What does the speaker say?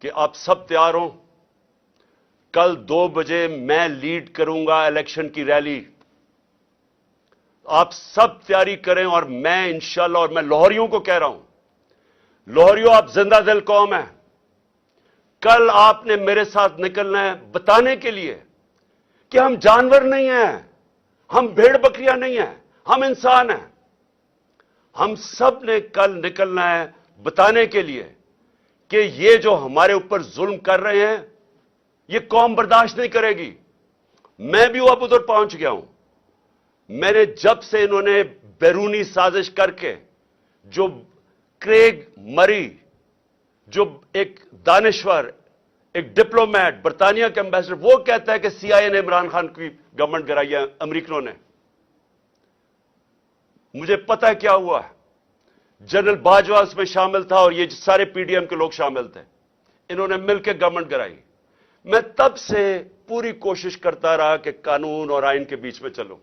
کہ آپ سب تیار ہوں. کل 2 بجے میں لیڈ کروں گا الیکشن کی ریلی. آپ سب تیاری کریں اور میں انشاءاللہ، اور میں لاہوریوں کو کہہ رہا ہوں، لاہوریوں آپ زندہ دل قوم ہیں. کل آپ نے میرے ساتھ نکلنا ہے بتانے کے لیے کہ ہم جانور نہیں ہیں، ہم بھیڑ بکریاں نہیں ہیں، ہم انسان ہیں. ہم سب نے کل نکلنا ہے بتانے کے لیے کہ یہ جو ہمارے اوپر ظلم کر رہے ہیں یہ قوم برداشت نہیں کرے گی. میں بھی اب ادھر پہنچ گیا ہوں. میں نے جب سے انہوں نے بیرونی سازش کر کے، جو کریگ مری جو ایک دانشور، ایک ڈپلومیٹ، برطانیہ کے امبیسڈر، وہ کہتا ہے کہ سی آئی اے نے عمران خان کی گورنمنٹ گرائی ہے، امریکنوں نے. مجھے پتہ ہے کیا ہوا ہے. جنرل باجوہ اس میں شامل تھا اور یہ سارے پی ڈی ایم کے لوگ شامل تھے. انہوں نے مل کے گورنمنٹ گرائی. میں تب سے پوری کوشش کرتا رہا کہ قانون اور آئین کے بیچ میں چلوں.